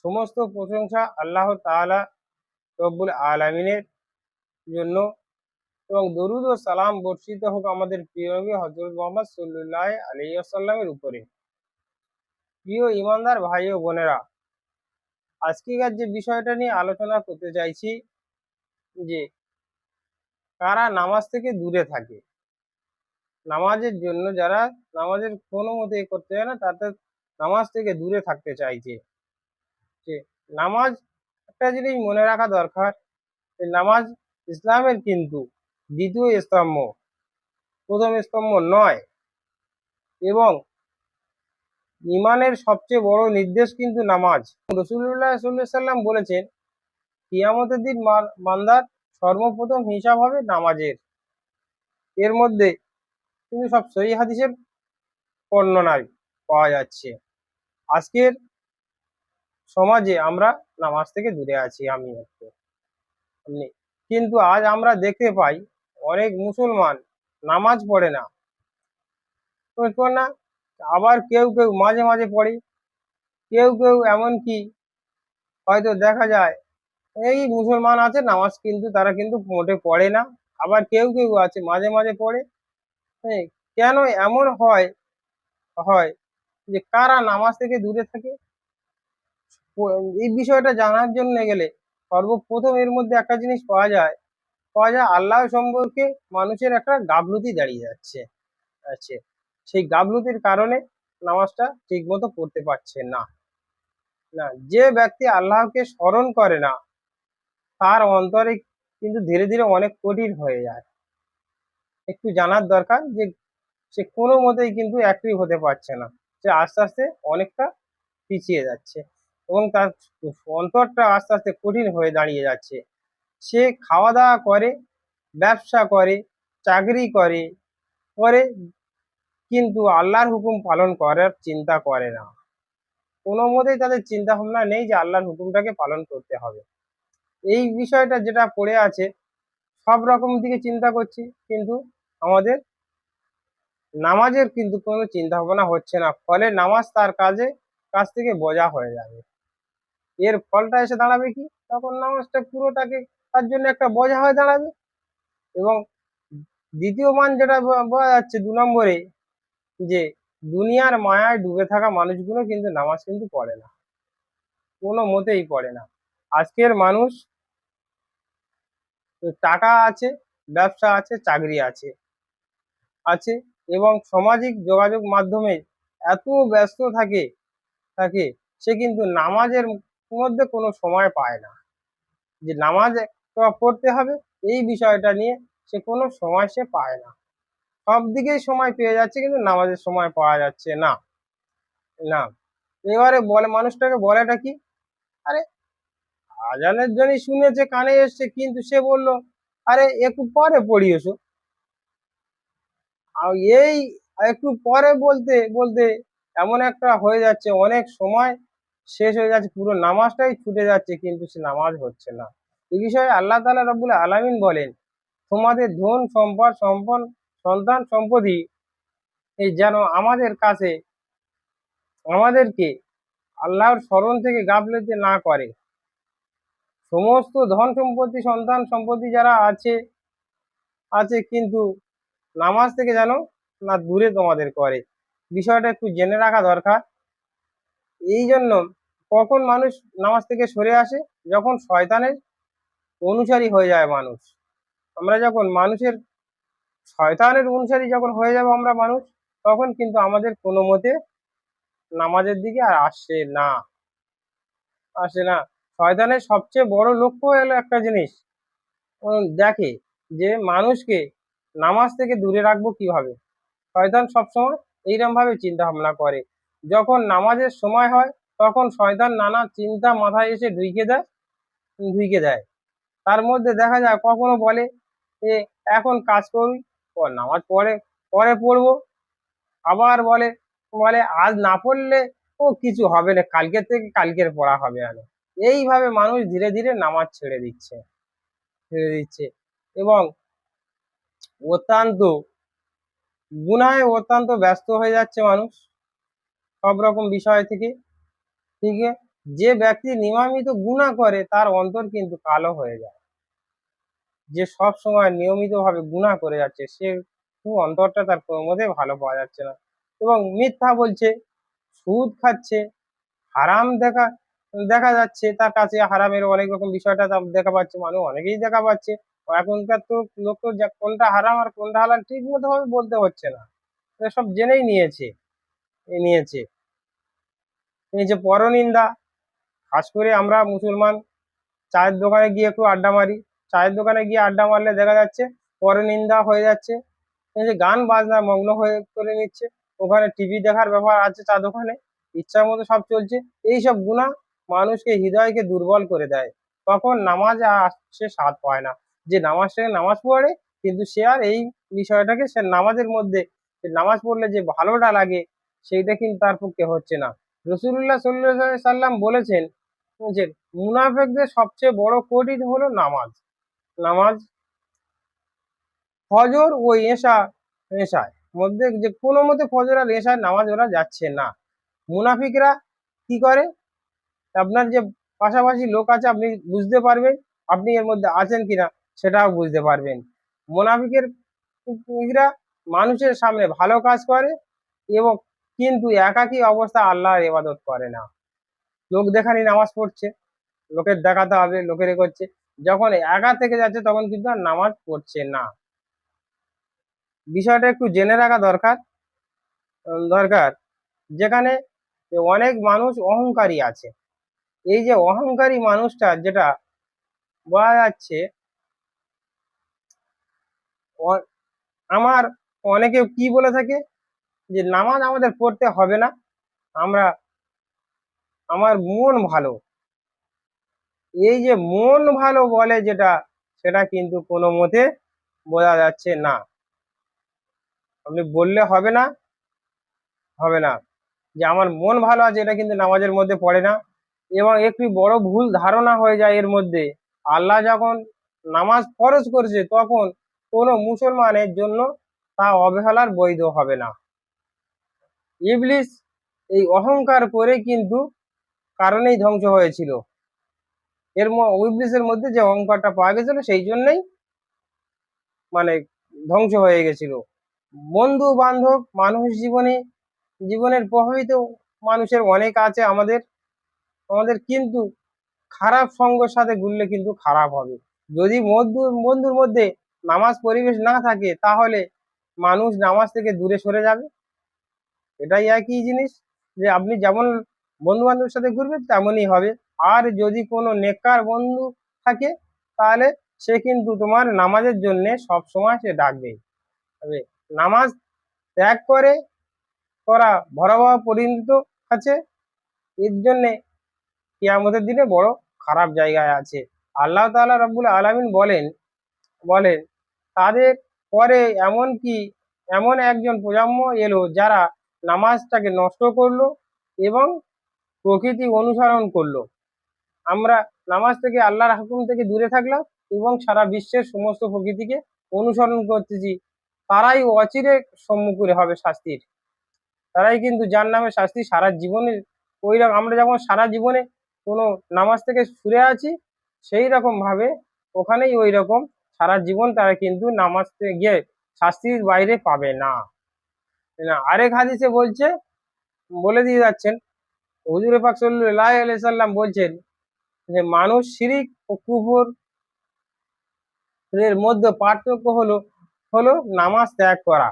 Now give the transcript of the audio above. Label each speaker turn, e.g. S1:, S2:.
S1: সমস্ত প্রশংসা আল্লাহ তাআলা রব্বুল আলামিনের জন্য এবং দরুদ ও সালাম বর্ষিত হোক আমাদের প্রিয় নবী হযরত মুহাম্মদ সাল্লাল্লাহু আলাইহি ওয়াসাল্লামের উপরে। প্রিয় ইমানদার ভাই ও বোনেরা, আজকের যে বিষয়টা নিয়ে আলোচনা করতে চাইছি যে কারা নামাজ থেকে দূরে থাকে। নামাজের জন্য যারা নামাজের কোনো মতে করতে চায় না, তাদের নামাজ থেকে দূরে থাকতে চাইছে। যে নামাজ, একটা জিনিস মনে রাখা দরকার, যে নামাজ ইসলামের কিন্তু দ্বিতীয় স্তম্ভ, প্রথম স্তম্ভ নয়। এবং ইমানের সবচেয়ে বড় নির্দেশ কিন্তু নামাজ। রাসূলুল্লাহ সাল্লাল্লাহু আলাইহি সাল্লাম বলেছেন, কিয়ামতের দিন বান্দার সর্বপ্রথম হিসাব হবে নামাজের। এর মধ্যে কিন্তু সব সহিহ হাদিসের বর্ণনায় পাওয়া যাচ্ছে। আজকের সমাজে আমরা নামাজ থেকে দূরে আছি, আপনি কিন্তু আজ আমরা দেখতে পাই অনেক মুসলমান নামাজ পড়ে না, আবার কেউ কেউ মাঝে মাঝে পড়ে, কেউ কেউ এমনকি হয়তো দেখা যায় এই মুসলমান আছে নামাজ কিন্তু তারা কিন্তু মোটে পড়ে না, আবার কেউ কেউ আছে মাঝে মাঝে পড়ে। হ্যাঁ, কেন এমন হয় হয় যে কারা নামাজ থেকে দূরে থাকে? এই বিষয়টা জানার জন্য গেলে সর্বপ্রথম এর মধ্যে একটা জিনিস পাওয়া যায় আল্লাহ সম্পর্কে মানুষের একটা গাফলতি দাঁড়িয়ে যাচ্ছে আছে। সেই গাফলতির কারণে নামাজটা ঠিক মতো পড়তে পারছে না। যে ব্যক্তি আল্লাহকে স্মরণ করে না, তার অন্তরে কিন্তু ধীরে ধীরে অনেক কঠিন হয়ে যায়। একটু জানার দরকার যে সে কোনো মতেই কিন্তু অ্যাক্টিভ হতে পারছে না, সে আস্তে আস্তে অনেকটা পিছিয়ে যাচ্ছে এবং তার অন্তরটা আস্তে আস্তে কঠিন হয়ে দাঁড়িয়ে যাচ্ছে। সে খাওয়া দাওয়া করে, ব্যবসা করে, চাকরি করে, করে কিন্তু আল্লাহর হুকুম পালন করার চিন্তা করে না। কোনো মতেই তাদের চিন্তা ভাবনা নেই যে আল্লাহর হুকুমটাকে পালন করতে হবে। এই বিষয়টা যেটা পড়ে আছে, সব রকম দিকে চিন্তা করছি, কিন্তু আমাদের নামাজের কিন্তু কোনো চিন্তা ভাবনা হচ্ছে না। ফলে নামাজ তার কাছ থেকে বোঝা হয়ে যাবে। এর ফলটা এসে দাঁড়াবে কি? তখন নামাজটা পুরোটাকে তার জন্য একটা বোঝা হয়ে দাঁড়াবে। এবং দ্বিতীয় মান যেটা বোঝা যাচ্ছে ২ নম্বরে, যে দুনিয়ার মায়ায় ডুবে থাকা মানুষগুলো কিন্তু নামাজ কিন্তু পড়ে না, কোনো মতেই পড়ে না। আজকের মানুষ টাকা আছে, ব্যবসা আছে, চাকরি আছে আছে এবং সামাজিক যোগাযোগ মাধ্যমে এত ব্যস্ত থাকে সে কিন্তু নামাজের মধ্যে কোনো সময় পায় না, যে নামাজ পড়তে হবে এই বিষয়টা নিয়ে সে কোনো সময় সে পায় না। সব দিকেই সময় পেয়ে যাচ্ছে কিন্তু নামাজের সময় পাওয়া যাচ্ছে না। না, এবারে বলে মানুষটাকে বলেটা কি, আরে আজানের জন্যই শুনেছে, কানে এসছে, কিন্তু সে বলল আরে একটু পরে পড়ি এসো। আর এই একটু পরে বলতে বলতে এমন একটা হয়ে যাচ্ছে, অনেক সময় শেষ হয়ে যাচ্ছে, পুরো নামাজটাই ছুটে যাচ্ছে, কিন্তু সে নামাজ হচ্ছে না। এই বিষয়ে আল্লাহ তাআলা রব্বুল আলামিন বলেন, তোমাদের ধন সম্পদ সন্তান সম্পত্তি এই যেন আমাদেরকে আল্লাহর স্মরণ থেকে গাফলতি না করে। সমস্ত ধন সম্পত্তি সন্তান সম্পত্তি যারা আছে কিন্তু নামাজ থেকে যেন না দূরে তোমাদের করে। বিষয়টা একটু জেনে রাখা দরকার। এই জন্য কখন মানুষ নামাজ থেকে সরে আসে? যখন শয়তানের অনুসারী হয়ে যায় মানুষ। আমরা যখন শয়তানের অনুসারী যখন হয়ে যাব আমরা মানুষ, তখন কিন্তু আমাদের কোনো মতে নামাজের দিকে আর আসে না। শয়তানের সবচেয়ে বড় লক্ষ্য হলো একটা জিনিস, দেখে যে মানুষকে নামাজ থেকে দূরে রাখবো কিভাবে। শয়তান সবসময় এইরকম ভাবে চিন্তা ভাবনা করে। যখন নামাজের সময় হয় তখন শয়তান নানা চিন্তা মাথায় এসে ঢুকিয়ে দেয়। তার মধ্যে দেখা যায় কখনো বলে যে এখন কাজ করি, নামাজ পরে পরে পড়বো। আবার বলে বলে আজ না পড়লে কিছু হবে না, কালকের থেকে কালকের পড়া হবে আরো। এইভাবে মানুষ ধীরে ধীরে নামাজ ছেড়ে দিচ্ছে এবং অত্যন্ত ব্যস্ত হয়ে যাচ্ছে মানুষ সব রকম বিষয় থেকে। ঠিক আছে, যে ব্যক্তি নিয়মিত গুনাহ করে তার অন্তর কিন্তু কালো হয়ে যায়। যে সব সময় নিয়মিত ভাবে গুনাহ করে যাচ্ছে সে অন্তরটা তার কোনোমতেই ভালো পাওয়া যাচ্ছে না, এবং মিথ্যা বলছে, সুদ খাচ্ছে, হারাম দেখা দেখা যাচ্ছে তার কাছে, হারামের অনেক রকম বিষয়টা তার দেখা পাচ্ছে, মানুষ অনেকেই দেখা পাচ্ছে। এখনকার তো লোক তো কোনটা হারাম আর কোনটা হালাল ঠিক মতো ভাবে বলতে হচ্ছে না, এরা সব জেনেই নিয়েছে। এই যে পরনিন্দা, খাস করে আমরা মুসলমান চায়ের দোকানে গিয়ে একটু আড্ডা মারি, চায়ের দোকানে গিয়ে আড্ডা মারলে দেখা যাচ্ছে পরনিন্দা হয়ে যাচ্ছে। এই যে গান বাজনা মগ্ন হয়ে করে নিচ্ছে, ওখানে টিভি দেখার ব্যাপার আছে চা দোকানে, ইচ্ছা মতো সব চলছে। এইসব গুনাহ মানুষকে, হৃদয়কে দুর্বল করে দেয়, তখন নামাজ আর সে স্বাদ পায় না। যে নামাজ পড়ে কিন্তু সে আর এই বিষয়টাকে, সে নামাজের মধ্যে নামাজ পড়লে যে ভালোটা লাগে সেইটা কিন্তু তার পক্ষে হচ্ছে না। রসুল্লাহ সাল্লাল্লাহু সাল্লাম বলেছেন যে মুনাফেকদের সবচেয়ে বড় কঠিন হলো নামাজ। নামাজ ফজর ও এশার মধ্যে যে কোনো মতে ফজর আর এশার নামাজ ওরা যাচ্ছে না। মুনাফিকরা কি করে, আপনার যে পাশাপাশি লোক আছে আপনি বুঝতে পারবেন আপনি এর মধ্যে আছেন কিনা, সেটাও বুঝতে পারবেন। মুনাফিকরা মানুষের সামনে ভালো কাজ করে এবং কিন্তু একাকী অবস্থা আল্লাহর ইবাদত করে না। লোক দেখানি নামাজ পড়ছে, লোকের দেখাতে হবে, লোকের করছে, যখন একা থেকে যাচ্ছে তখন কিন্তু আর নামাজ পড়ছে না। বিষয়টা একটু জেনে রাখা দরকার। যেখানে অনেক মানুষ অহংকারী আছে, এই যে অহংকারী মানুষটা যেটা বলা যাচ্ছে, আমার অনেকে কি বলে থাকে যে নামাজ আমাদের পড়তে হবে না, আমরা আমার মন ভালো। এই যে মন ভালো বলে যেটা, সেটা কিন্তু কোনো মতে বোঝা যাচ্ছে না। আপনি বললে হবে না যে আমার মন ভালো আছে, এটা কিন্তু নামাজের মধ্যে পড়ে না। এবং একটি বড় ভুল ধারণা হয়ে যায় এর মধ্যে, আল্লাহ যখন নামাজ ফরজ করেছে তখন কোনো মুসলমানের জন্য তা অবহেলার বৈধ হবে না। ইবলিস এই অহংকার করে কিন্তু কারণেই ধ্বংস হয়েছিল, ইবলিসের মধ্যে যে অহংকারটা পাওয়া গেছিল সেই জন্যই মানে ধ্বংস হয়ে গেছিল। বন্ধু বান্ধব মানুষ জীবনের প্রভাবিত মানুষের অনেক আছে আমাদের আমাদের কিন্তু খারাপ সঙ্গের সাথে ঘুরলে কিন্তু খারাপ হবে। যদি বন্ধুর মধ্যে নামাজ পরিবেশ না থাকে তাহলে মানুষ নামাজ থেকে দূরে সরে যাবে। এটাই একই জিনিস, যে আপনি যেমন বন্ধু বান্ধবের সাথে ঘুরবেন তেমনই হবে। আর যদি কোনো নেককার বন্ধু থাকে তাহলে সে কিন্তু তোমার নামাজের জন্য সব সময় সে ডাকবে। তবে নামাজ ত্যাগ করা ভয়াবহ পরিণত আছে, এর জন্যে কিয়ামতের দিনে বড় খারাপ জায়গায় আছে। আল্লাহ তাআলা রাব্বুল আলামিন বলেন তাদের পরে এমন একজন প্রজন্ম এলো যারা নামাজটাকে নষ্ট করলো এবং প্রকৃতি অনুসরণ করলো। আমরা নামাজ থেকে, আল্লাহর হুকুম থেকে দূরে থাকলাম এবং সারা বিশ্বের সমস্ত প্রকৃতিকে অনুসরণ করতেছি, তারাই অচিরে সম্মুখীন হবে শাস্তির। তারাই কিন্তু জাহান্নামের শাস্তি সারা জীবনে, ওই রকম আমরা যেমন সারা জীবনে কোনো নামাজ থেকে সরে আছি, সেই রকম ভাবে ওখানেই ওই রকম সারা জীবন তারা কিন্তু নামাজ থেকে গিয়ে শাস্তির বাইরে পাবে না। আরেক হাদিসে বলে দিয়ে যাচ্ছেন, হুজুর পাক সাল্লাল্লাহু আলাইহি সাল্লাম বলছেন যে মানুষ শিরিক ও কুফর এর মধ্যে পার্থক্য হলো নামাজ ত্যাগ করা।